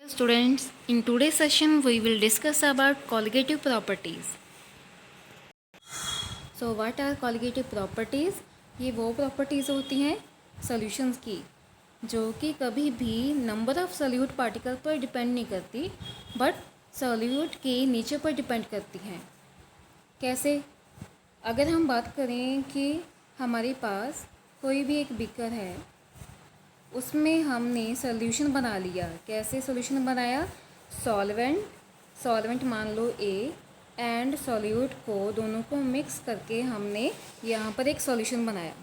Students, in today's session we will discuss about colligative properties. So what are colligative properties? ये वो properties होती हैं solutions की जो कि कभी भी नंबर ऑफ सॉल्यूट पार्टिकल पर डिपेंड नहीं करती बट सॉल्यूट के नेचर पर डिपेंड करती हैं। कैसे? अगर हम बात करें कि हमारे पास कोई भी एक बीकर है, उसमें हमने सॉल्यूशन बना लिया। कैसे सॉल्यूशन बनाया? सॉल्वेंट मान लो ए एंड सॉल्यूट को दोनों को मिक्स करके हमने यहाँ पर एक सॉल्यूशन बनाया।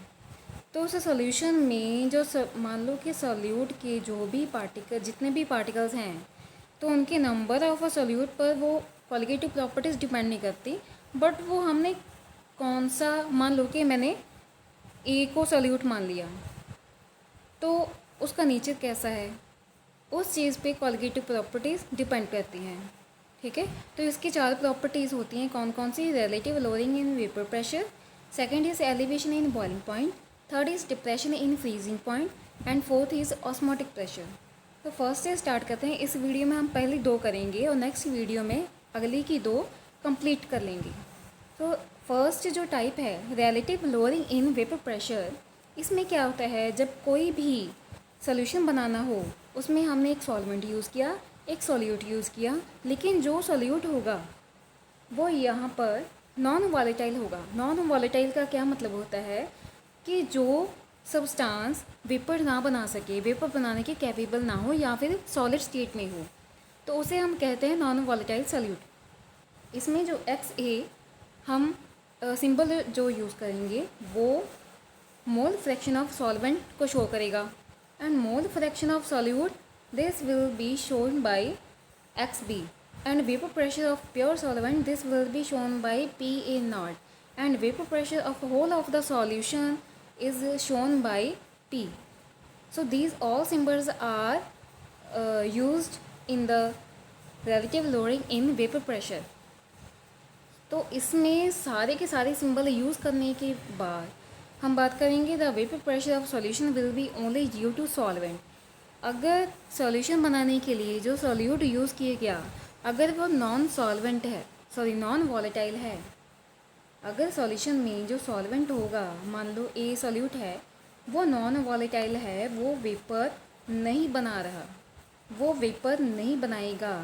तो उस सॉल्यूशन में जो मान लो कि सॉल्यूट के जो भी पार्टिकल जितने भी पार्टिकल्स हैं तो उनके नंबर ऑफ सॉल्यूट पर वो कॉलिगेटिव प्रॉपर्टीज़ डिपेंड नहीं करती, बट वो हमने कौन सा, मान लो कि मैंने ए को सॉल्यूट मान लिया तो उसका नेचर कैसा है उस चीज़ पे कॉलिगेटिव प्रॉपर्टीज़ डिपेंड करती हैं। ठीक है, तो इसकी 4 प्रॉपर्टीज़ होती हैं। कौन कौन सी? Relative lowering in vapour pressure, second is elevation in boiling point, third is depression in freezing point and fourth is osmotic pressure. तो फर्स्ट से स्टार्ट करते हैं। इस वीडियो में हम पहली 2 करेंगे और नेक्स्ट वीडियो में अगली की 2 कंप्लीट कर लेंगे। तो फर्स्ट जो टाइप है relative lowering in vapour pressure, इसमें क्या होता है, जब कोई भी सॉल्यूशन बनाना हो उसमें हमने एक सॉल्वेंट यूज़ किया, एक सॉल्यूट यूज़ किया, लेकिन जो सॉल्यूट होगा वो यहाँ पर नॉन वॉलेटाइल होगा। नॉन वॉलेटाइल का क्या मतलब होता है कि जो सब्सटेंस वेपर ना बना सके, वेपर बनाने के कैपेबल ना हो या फिर सॉलिड स्टेट में हो, तो उसे हम कहते हैं नॉन वॉलेटाइल सॉल्यूट। इसमें जो XA हम सिंबल जो यूज़ करेंगे वो मोल फ्रैक्शन ऑफ सॉल्वेंट को शो करेगा and mole fraction of solute, this will be shown by XB, and vapor pressure of pure solvent, this will be shown by PA naught, and vapor pressure of whole of the solution is shown by P. So these all symbols are used in the relative lowering in vapor pressure. तो इसमें सारे के सारे symbol use करने के बाद हम बात करेंगे the vapour pressure of solution will be only due to solvent. अगर सॉल्यूशन बनाने के लिए जो सॉल्यूट यूज़ किया गया अगर वो नॉन सॉल्वेंट है, सॉरी नॉन वॉलेटाइल है, अगर सॉल्यूशन में जो सॉल्वेंट होगा, मान लो ए सॉल्यूट है, वो नॉन वॉलेटाइल है, वो वेपर नहीं बना रहा, वो वेपर नहीं बनाएगा,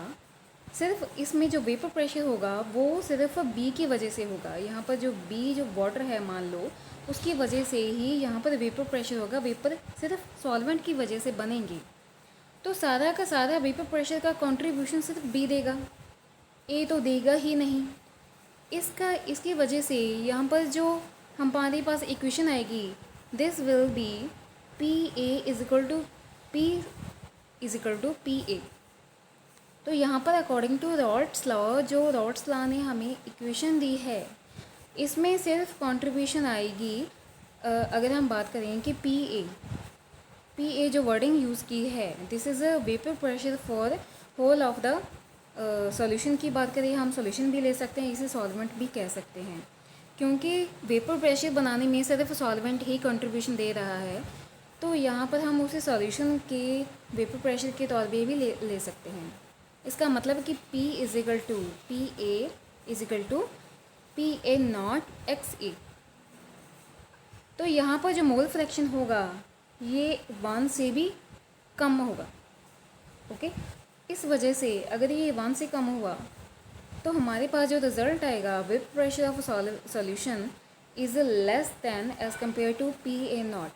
सिर्फ इसमें जो वेपर प्रेशर होगा वो सिर्फ बी की वजह से होगा। यहाँ पर जो बी जो वाटर है मान लो, उसकी वजह से ही यहाँ पर वेपर प्रेशर होगा, वेपर सिर्फ सॉल्वेंट की वजह से बनेंगे। तो सारा का सारा वेपर प्रेशर का कंट्रीब्यूशन सिर्फ बी देगा, ए तो देगा ही नहीं। इसकी वजह से यहाँ पर जो हमारे पास इक्वेशन आएगी, this will be P A is equal to P A. तो यहाँ पर अकॉर्डिंग टू रॉल्ट्स लॉ, जो रॉल्ट्स लॉ ने हमें इक्वेशन दी है, इसमें सिर्फ कंट्रीब्यूशन आएगी अगर हम बात करें कि पी ए जो वर्डिंग यूज़ की है, this is a vapour pressure for whole of the solution की बात करें, हम सॉल्यूशन भी ले सकते हैं, इसे सॉल्वेंट भी कह सकते हैं, क्योंकि वेपर प्रेशर बनाने में सिर्फ सॉल्वेंट ही कंट्रीब्यूशन दे रहा है। तो यहाँ पर हम उसे सॉल्यूशन के वेपर प्रेशर के तौर पर भी ले सकते हैं। इसका मतलब कि P is equal to P A is equal to P A not XA। तो यहाँ पर जो मोल फ्रैक्शन होगा ये 1 से भी कम होगा। ओके, इस वजह से अगर ये 1 से कम हुआ तो हमारे पास जो रिज़ल्ट आएगा vapour pressure of solution is less than as compare to PA not.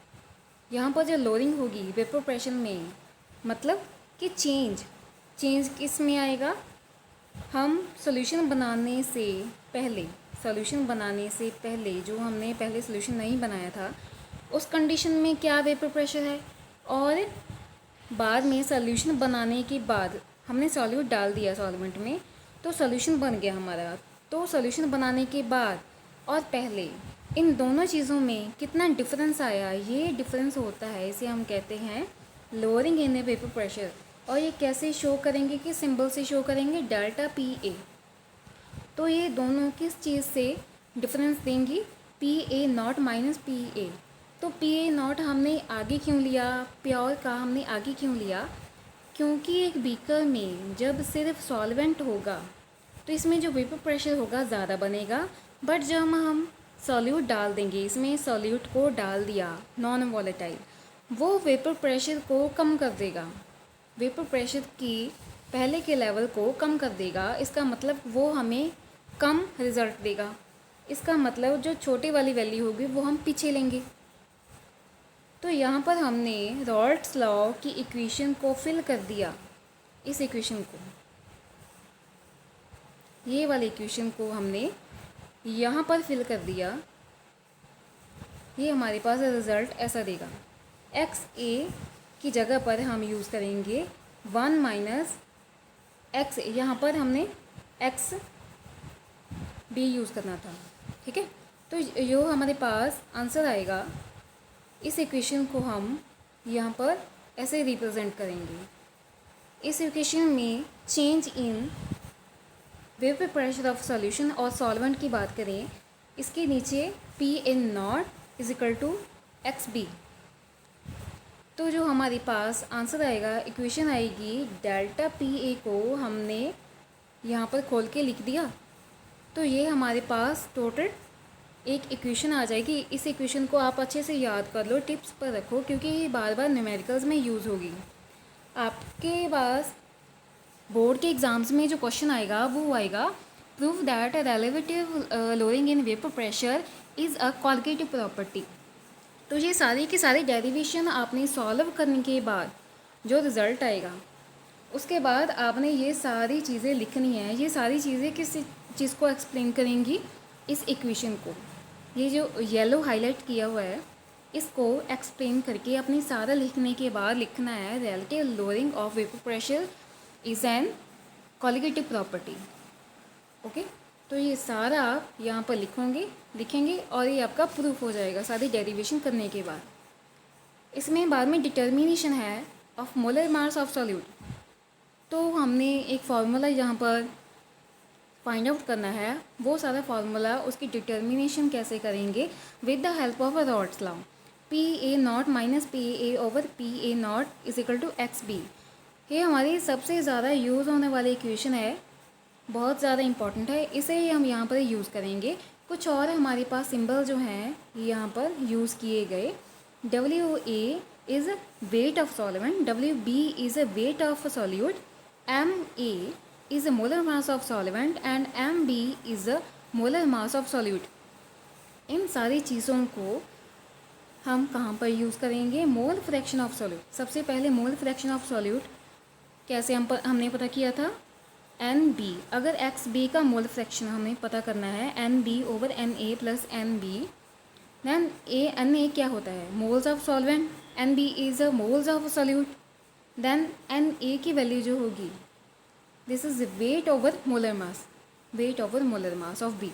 यहाँ पर जो लोअरिंग होगी वेपर प्रेशर में, मतलब कि चेंज किस में आएगा, हम सॉल्यूशन बनाने से पहले जो हमने पहले सॉल्यूशन नहीं बनाया था उस कंडीशन में क्या वेपर प्रेशर है, और बाद में सॉल्यूशन बनाने के बाद हमने सॉल्यूट डाल दिया सॉल्वेंट में तो सॉल्यूशन बन गया हमारा। तो सॉल्यूशन बनाने के बाद और पहले इन दोनों चीज़ों में कितना डिफरेंस आया, ये डिफरेंस होता है, इसे हम कहते हैं lowering in A vapour pressure. और ये कैसे शो करेंगे कि सिंबल से शो करेंगे, डेल्टा PA। तो ये दोनों किस चीज़ से डिफरेंस देंगी, PA नॉट माइनस PA। तो PA नॉट हमने आगे क्यों लिया, प्योर का हमने आगे क्यों लिया, क्योंकि एक बीकर में जब सिर्फ सॉल्वेंट होगा तो इसमें जो वेपर प्रेशर होगा ज़्यादा बनेगा, बट जब हम सॉल्यूट डाल देंगे, इसमें सॉल्यूट को डाल दिया नॉन वॉलेटाइल, वो वेपर प्रेशर को कम कर देगा, वेपर प्रेशर की पहले के लेवल को कम कर देगा। इसका मतलब वो हमें कम रिज़ल्ट देगा। इसका मतलब जो छोटी वाली वैल्यू होगी वो हम पीछे लेंगे। तो यहाँ पर हमने रॉल्ट्स लॉ की इक्वेशन को फिल कर दिया। इस इक्वेशन को, ये वाली इक्वेशन को हमने यहाँ पर फिल कर दिया। ये हमारे पास रिज़ल्ट ऐसा देगा। एक्स ए की जगह पर हम यूज़ करेंगे 1 माइनस एक्स, यहाँ पर हमने एक्स बी यूज़ करना था, ठीक है। तो जो हमारे पास आंसर आएगा, इस इक्वेशन को हम यहाँ पर ऐसे रिप्रेजेंट करेंगे। इस इक्वेशन में change in vapour pressure of solution और सॉल्वेंट की बात करें, इसके नीचे P N not is equal to X B. तो जो हमारे पास आंसर आएगा, इक्वेशन आएगी, डेल्टा पी ए को हमने यहाँ पर खोल के लिख दिया। तो ये हमारे पास टोटल एक इक्वेशन आ जाएगी। इस इक्वेशन को आप अच्छे से याद कर लो, टिप्स पर रखो, क्योंकि ये बार बार न्यूमेरिकल्स में यूज़ होगी। आपके पास बोर्ड के एग्ज़ाम्स में जो क्वेश्चन आएगा वो आएगा, prove that relative lowering in vapour pressure is a qualitative property. तो ये सारी की सारी डेरिवेशन आपने सॉल्व करने के बाद जो रिज़ल्ट आएगा, उसके बाद आपने ये सारी चीज़ें लिखनी है। ये सारी चीज़ें किस चीज़ को एक्सप्लेन करेंगी, इस इक्वेशन को। ये जो येलो हाईलाइट किया हुआ है, इसको एक्सप्लेन करके अपनी सारा लिखने के बाद लिखना है, relative lowering of vapour pressure is an qualitative property. Okay, तो ये सारा आप यहाँ पर लिखेंगे और ये आपका प्रूफ हो जाएगा सारी डेरिवेशन करने के बाद। इसमें बाद में डिटर्मिनेशन है of molar mass of solute. तो हमने एक फार्मूला यहाँ पर फाइंड आउट करना है, वो सारा फार्मूला, उसकी डिटर्मिनेशन कैसे करेंगे, with the help of Raoult's law. P A not minus P A over P A not is equal to X B. ये हमारी सबसे ज़्यादा यूज़ होने वाली इक्वेशन है, बहुत ज़्यादा इंपॉर्टेंट है, इसे ही हम यहाँ पर यूज़ करेंगे। कुछ और हमारे पास सिंबल जो हैं यहाँ पर यूज़ किए गए। W A is weight of solvent, W B is a weight of solute, M A is a molar mass of solvent and Mb is a molar mass of solute। इन सारी चीज़ों को हम कहाँ पर यूज़ करेंगे, मोल fraction of solute. सबसे पहले मोल fraction of solute कैसे हमने पता किया था, Nb। अगर XB का मोल फ्रैक्शन हमें पता करना है, Nb over Na plus Nb, then Na क्या होता है, moles of solvent, Nb is a moles of solute, then Na की वैल्यू जो होगी, this is weight over molar mass, weight over molar mass of B.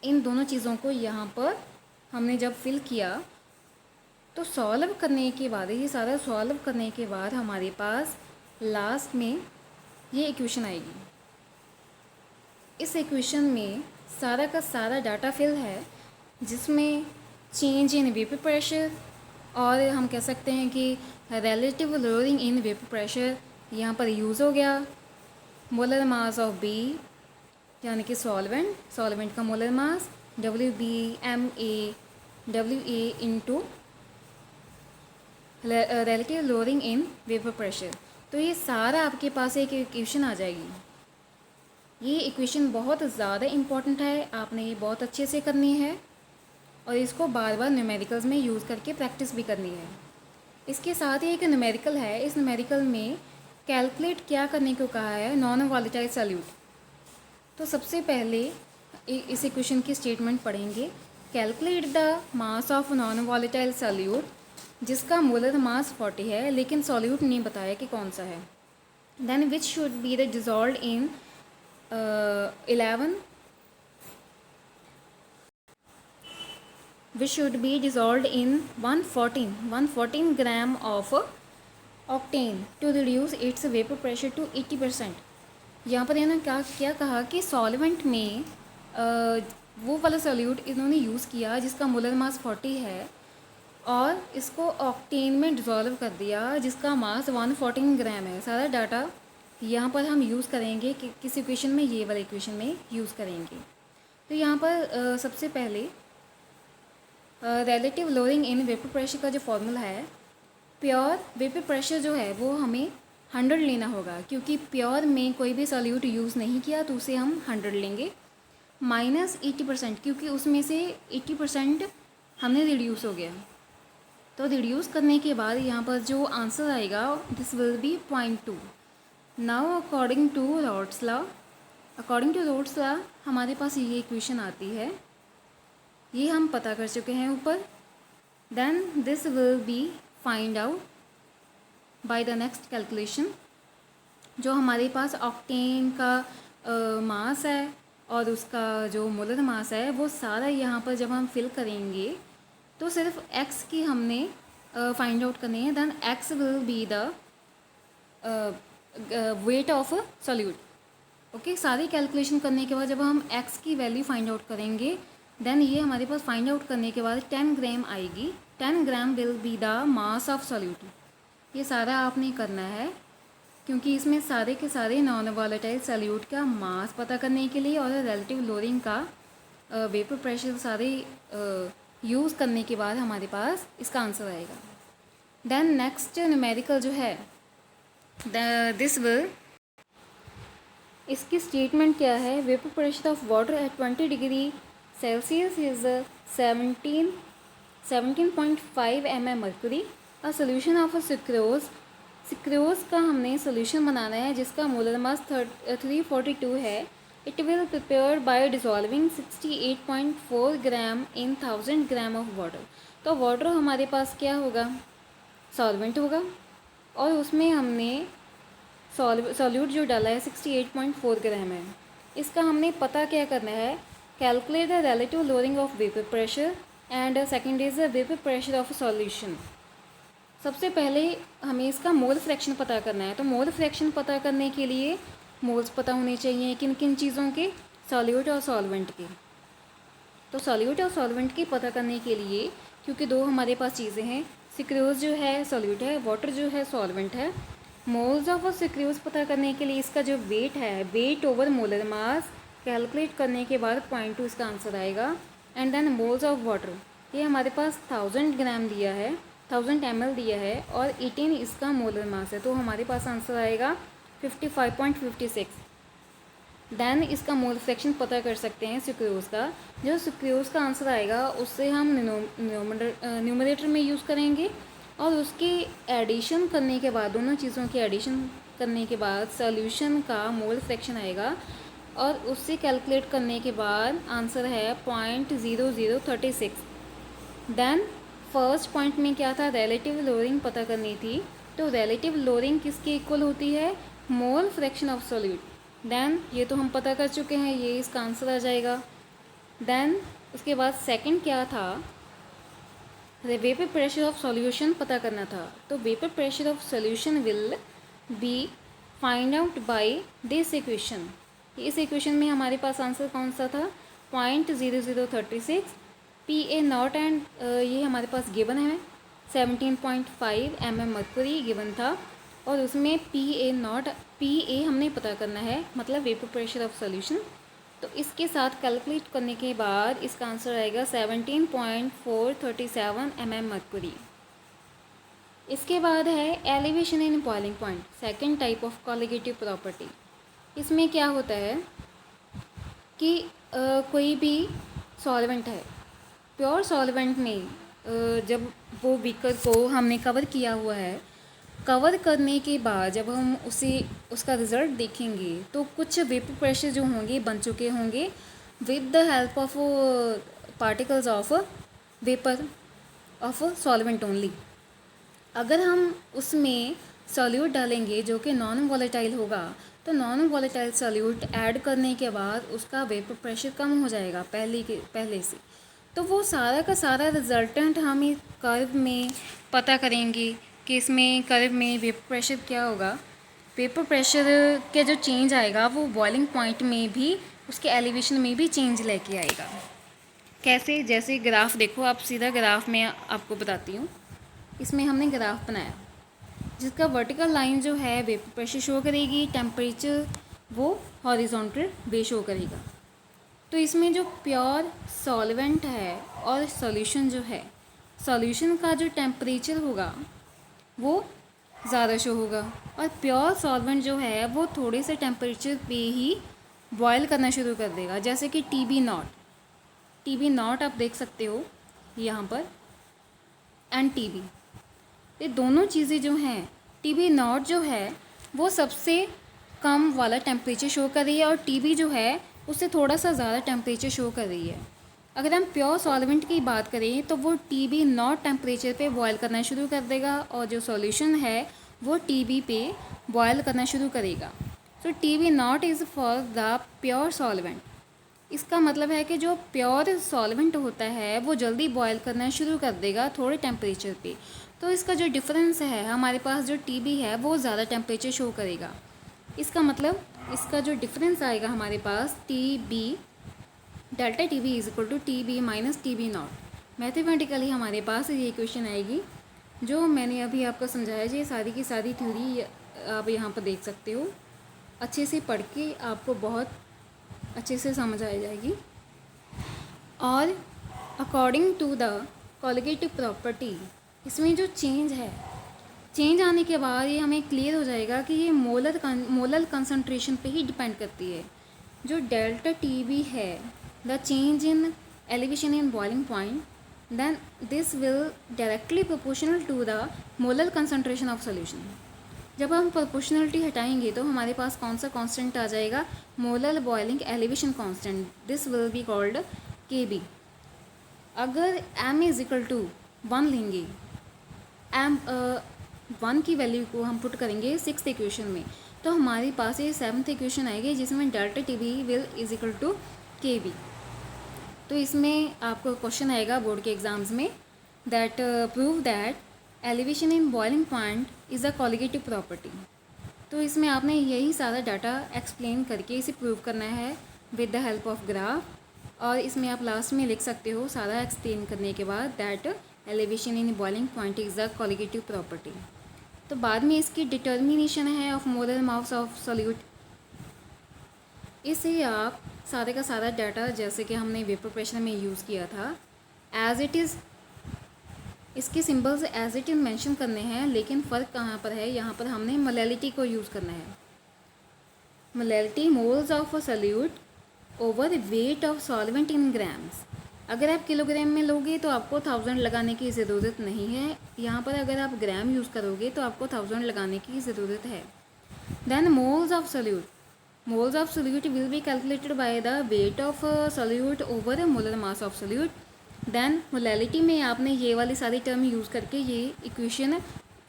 इन दोनों चीज़ों को यहाँ पर हमने जब फिल किया, तो सॉल्व करने के बाद, ये सारा सॉल्व करने के बाद हमारे पास लास्ट में ये इक्वेशन आएगी। इस इक्वेशन में सारा का सारा डाटा फिल है, जिसमें चेंज इन वेपर प्रेशर, और हम कह सकते हैं कि relative lowering in vapour pressure यहाँ पर यूज़ हो गया। मोलर मास ऑफ बी यानी कि सॉल्वेंट का molar mass, WA into relative lowering in vapour pressure. तो ये सारा आपके पास एक इक्वेशन आ जाएगी। ये इक्वेशन बहुत ज़्यादा इम्पॉर्टेंट है, आपने ये बहुत अच्छे से करनी है और इसको बार बार न्यूमेरिकल्स में यूज़ करके प्रैक्टिस भी करनी है। इसके साथ ही एक न्यूमेरिकल है, इस न्यूमेरिकल में कैलकुलेट क्या करने को कहा है, नॉन वॉलेटाइल सॉल्यूट। तो सबसे पहले इस इक्वेशन की स्टेटमेंट पढ़ेंगे, calculate the mass of non volatile solute, जिसका मोलर मास 40 है लेकिन सॉल्यूट नहीं बताया कि कौन सा है, then which should be the dissolve in 11 which should be dissolved in 114 gram of octane to reduce its vapor pressure to 80%। यहाँ पर इन्होंने क्या कहा कि सॉल्वेंट में वो वाला सॉल्यूट इन्होंने यूज़ किया जिसका मोलर मास 40 है, और इसको ऑक्टेन में डिज़ोल्व कर दिया जिसका मास 114 ग्राम है। सारा डाटा यहाँ पर हम यूज़ करेंगे कि किस इक्वेशन में, ये वाले इक्वेशन में यूज़ करेंगे। तो यहाँ पर सबसे पहले relative lowering in vapour pressure का जो फॉर्मूला है, प्योर वेपर प्रेशर जो है वो हमें 100 लेना होगा, क्योंकि प्योर में कोई भी सॉल्यूट यूज़ नहीं किया तो उसे हम 100 लेंगे, माइनस 80%, क्योंकि उसमें से 80% हमने रिड्यूस हो गया। तो रिड्यूस करने के बाद यहाँ पर जो आंसर आएगा this will be 0.2। Now according to Raoult's law हमारे पास ये इक्वेशन आती है, ये हम पता कर चुके हैं ऊपर। Then this will be find out by the next calculation. जो हमारे पास ऑक्टेन का मास है और उसका जो मोलर मास है वो सारा यहाँ पर जब हम फिल करेंगे तो सिर्फ x की हमने फाइंड आउट करनी है। Then x will be the weight of solute. Okay, सारी कैलकुलेशन करने के बाद जब हम x की वैल्यू फाइंड आउट करेंगे देन ये हमारे पास फाइंड आउट करने के बाद 10 ग्राम आएगी। 10 gram will be the mass of solute. ये सारा आपने करना है क्योंकि इसमें सारे के सारे नॉन वॉलेटाइल सॉल्यूट का मास पता करने के लिए और रिलेटिव लोअरिंग का वेपर प्रेशर सारे यूज़ करने के बाद हमारे पास इसका आंसर आएगा। देन नेक्स्ट न्यूमेरिकल जो है दिस विल, इसकी स्टेटमेंट क्या है, vapour pressure of water at 20 degree Celsius is 17.5 mm mercury. A solution of sucrose का हमने सोल्यूशन बनाना है जिसका मोलर मास 342 है। It will prepare by dissolving 68.4 gram in 1000 gram of water. तो वाटर हमारे पास क्या होगा, सॉल्वेंट होगा, और उसमें हमने सॉल्यूट जो डाला है 68.4 ग्राम है। इसका हमने पता क्या करना है, calculate the relative lowering of vapour pressure and second is the vapour pressure of solution. सबसे पहले हमें इसका मोल फ्रैक्शन पता करना है। तो मोल फ्रैक्शन पता करने के लिए मोल्स पता होने चाहिए किन किन चीज़ों के, सॉल्यूट और सॉल्वेंट के। तो सॉल्यूट और सॉल्वेंट की पता करने के लिए, क्योंकि दो हमारे पास चीज़ें हैं, सिक्रोज जो है सॉल्यूट है, वाटर जो है सॉल्वेंट है। मोल्स ऑफ सिक्रोज पता करने के लिए इसका जो वेट है, weight over molar mass calculate करने के बाद 0.2 इसका आंसर आएगा। And then moles of water, ये हमारे पास 1000 ग्राम दिया है, 1000 ml दिया है और 18 इसका मोलर मास है, तो हमारे पास आंसर आएगा 55.56। देन इसका मोल फ्रैक्शन पता कर सकते हैं सिक्रोज का। जो सिक्रोज का आंसर आएगा उससे हम न्यूमरेटर में यूज़ करेंगे और उसकी एडिशन करने के बाद, दोनों चीज़ों की एडिशन करने के बाद सॉल्यूशन का मोल फ्रैक्शन आएगा और उससे कैलकुलेट करने के बाद आंसर है 0.0036। देन फर्स्ट पॉइंट में क्या था, रिलेटिव लोअरिंग पता करनी थी। तो रिलेटिव लोअरिंग किसके इक्वल होती है, mole fraction of solute. Then ये तो हम पता कर चुके हैं, ये इसका आंसर आ जाएगा। देन उसके बाद सेकंड क्या था, वेपर प्रेशर ऑफ सॉल्यूशन पता करना था। तो vapour pressure of solution will be find out by this equation. इस इक्वेशन में हमारे पास आंसर कौन सा था, 0.0036 PA0 एंड ये हमारे पास गिवन है 17.5 mm मर्क्यूरी गिवन था और उसमें PA हमने पता करना है, मतलब वेपर प्रेशर ऑफ सॉल्यूशन। तो इसके साथ कैलकुलेट करने के बाद इसका आंसर आएगा 17.437 mm मर्क्यूरी। इसके बाद है elevation in boiling point, second type of colligative property. इसमें क्या होता है कि कोई भी सॉल्वेंट है, प्योर सॉल्वेंट में जब वो बीकर को हमने कवर किया हुआ है, कवर करने के बाद जब हम उसका रिज़ल्ट देखेंगे तो कुछ वेपर प्रेशर जो होंगे बन चुके होंगे with the help of particles of vapour of solvent only. अगर हम उसमें सॉल्यूट डालेंगे जो कि नॉन वॉलेटाइल होगा, तो नॉन वॉलेटाइल सॉल्यूट ऐड करने के बाद उसका वेपर प्रेशर कम हो जाएगा पहले से। तो वो सारा का सारा रिजल्टेंट हम इस कर्व में पता करेंगे कि इसमें कर्व में वेपर प्रेशर क्या होगा। वेपर प्रेशर के जो चेंज आएगा वो बॉइलिंग पॉइंट में भी, उसके एलिवेशन में भी चेंज लेके आएगा। कैसे, जैसे ग्राफ देखो आप, सीधा ग्राफ में आपको बताती हूँ। इसमें हमने ग्राफ बनाया जिसका वर्टिकल लाइन जो है वेपर प्रेशर शो करेगी, टेम्परेचर वो हॉरिजॉन्टल वे शो करेगा। तो इसमें जो प्योर सॉल्वेंट है और सॉल्यूशन जो है, सॉल्यूशन का जो टेम्परेचर होगा वो ज़्यादा शो होगा और प्योर सॉल्वेंट जो है वो थोड़े से टेम्परेचर पे ही बॉयल करना शुरू कर देगा। जैसे कि टी बी नॉट आप देख सकते हो यहाँ पर, एंड टी बी, ये दोनों चीज़ें जो हैं, टी बी नॉट जो है वो सबसे कम वाला टेम्परेचर शो कर रही है और टी बी जो है उससे थोड़ा सा ज़्यादा टेम्परेचर शो कर रही है। अगर हम प्योर सॉल्वेंट की बात करें तो वो टी बी नॉट टेम्परेचर पे बॉयल करना शुरू कर देगा और जो सॉल्यूशन है वो टी बी पे बॉयल करना शुरू करेगा। So T B not is for the pure solvent. इसका मतलब है कि जो प्योर सॉल्वेंट होता है वो जल्दी बॉयल करना शुरू कर देगा थोड़े टेम्परेचर पे। तो इसका जो डिफरेंस है, हमारे पास जो टी बी है वो ज़्यादा टेम्परेचर शो करेगा। इसका मतलब इसका जो डिफरेंस आएगा हमारे पास, T B, delta T B is equal to T B minus T B not. Mathematically हमारे पास ये इक्वेशन आएगी जो मैंने अभी आपको समझाया। ये सारी की सारी थ्योरी आप यहाँ पर देख सकते हो, अच्छे से पढ़ के आपको बहुत अच्छे से समझ आ जाएगी। और according to the colligative property, इसमें जो चेंज है, चेंज आने के बाद ये हमें क्लियर हो जाएगा कि ये मोलर कंसंट्रेशन पे ही डिपेंड करती है। जो डेल्टा टी बी है, the change in elevation in boiling point, then this will directly proportional to the molar concentration of solution. जब हम प्रोपोर्शनलिटी हटाएंगे तो हमारे पास कौन सा कांस्टेंट आ जाएगा, molar boiling elevation constant. This will be called के बी। अगर m इज इक्वल टू 1 लेंगे, m 1 की वैल्यू को हम पुट करेंगे 6th इक्वेशन में, तो हमारे पास ये 7th इक्वेशन आएगी जिसमें delta T B will is equal to K B. तो इसमें आपको क्वेश्चन आएगा बोर्ड के एग्जाम्स में, that prove that elevation in boiling point is a colligative property. तो इसमें आपने यही सारा डाटा एक्सप्लेन करके इसे प्रूव करना है with the help of graph. और इसमें आप लास्ट में लिख सकते हो सारा एक्सप्लेन करने के बाद, that elevation in boiling point is the colligative property. तो बाद में इसकी डिटर्मिनेशन है of molar mass of solute. इसे आप सारे का सारा डाटा जैसे कि हमने वेपर प्रेशर में यूज़ किया था, एज इट इज़, इसके symbols as it is mention करने हैं, लेकिन फ़र्क कहाँ पर है, यहाँ पर हमने मोलैलिटी को यूज़ करना है। Molality, moles of a solute over weight of solvent in grams. अगर आप किलोग्राम में लोगे तो आपको 1000 लगाने की ज़रूरत नहीं है। यहाँ पर अगर आप ग्राम यूज़ करोगे तो आपको 1000 लगाने की ज़रूरत है। Then moles of solute, moles of solute will be calculated by the weight of solute over molar mass of solute. Then molality में आपने ये वाली सारी टर्म यूज़ करके ये इक्वेशन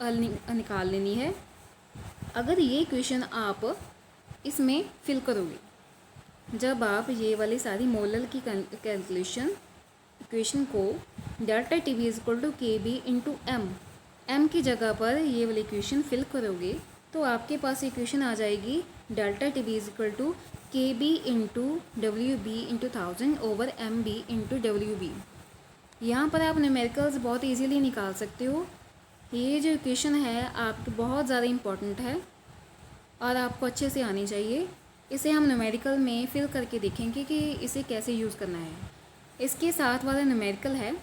निकाल लेनी है। अगर ये इक्वेशन आप इसमें फिल करोगे, जब आप ये वाली सारी मोलर की कैलकुलेशन इक्वेशन को delta T B is equal to K B into M की जगह पर ये वाली इक्वेशन फिल करोगे तो आपके पास इक्वेशन आ जाएगी delta T B is equal to K B into W B into 1000 over M B into W B. यहाँ पर आप न्यूमेरिकल्स बहुत इजीली निकाल सकते हो। ये जो इक्वेशन है आपकी बहुत ज़्यादा इम्पॉर्टेंट है और आपको अच्छे से आनी चाहिए। इसे हम न्यूमेरिकल में फिल करके देखेंगे कि इसे कैसे यूज़ करना है। इसके साथ वाला न्यूमेरिकल है,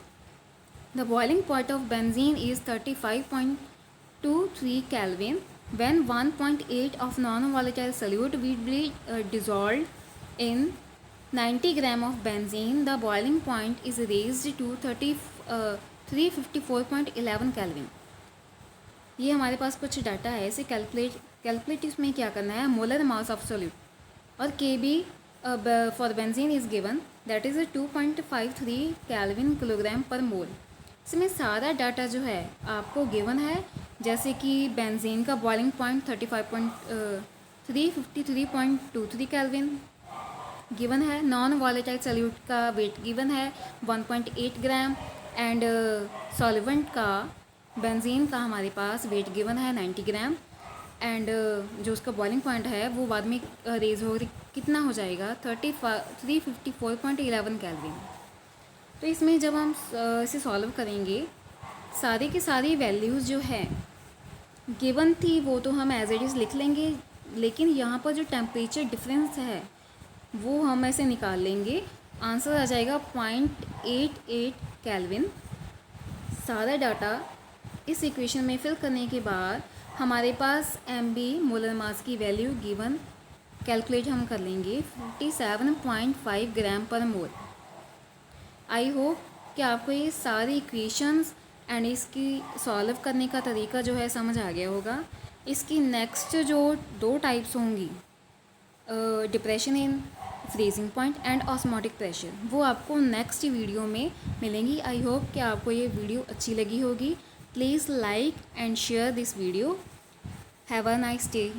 the boiling point of benzene is 35.23 Kelvin when 1.8 of non-volatile solute will be dissolved in 90 gram of benzene. The boiling point is raised to 354.11 Kelvin। ये हमारे पास कुछ डाटा है, इसे कैलकुलेट इसमें क्या करना है, मोलर मास ऑफ सोल्यूट और K B for benzene is given, that is 2.53 Kelvin kilogram per mole. इसमें सारा डाटा जो है आपको गिवन है, जैसे कि बेंजीन का बॉइलिंग पॉइंट 353.23 Kelvin गिवन है, नॉन वॉलेटाइल सोल्यूट का वेट गिवन है 1.8 ग्राम, एंड सॉल्वेंट का, बेंजीन का हमारे पास वेट गिवन है 90 ग्राम, एंड जो उसका बॉइलिंग पॉइंट है वो बाद में रेज हो कितना हो जाएगा 354.11 Kelvin। तो इसमें जब हम इसे सॉल्व करेंगे, सारी की सारी वैल्यूज़ जो है गिवन थी वो तो हम एज इट इज़ लिख लेंगे, लेकिन यहाँ पर जो टेम्परेचर डिफरेंस है वो हम ऐसे निकाल लेंगे। आंसर आ जाएगा 0.88 केल्विन। सारा डाटा इस इक्वेशन में फिल करने के बाद हमारे पास MB मोलर मास की वैल्यू गिवन कैलकुलेट हम कर लेंगे 57.5 ग्राम पर मोल। आई होप कि आपको ये सारी इक्वेशंस एंड इसकी सॉल्व करने का तरीका जो है समझ आ गया होगा। इसकी नेक्स्ट जो 2 टाइप्स होंगी, depression in freezing point and osmotic pressure, वो आपको नेक्स्ट वीडियो में मिलेंगी। आई होप कि आपको ये वीडियो अच्छी लगी होगी। Please like and share this video. Have a nice day.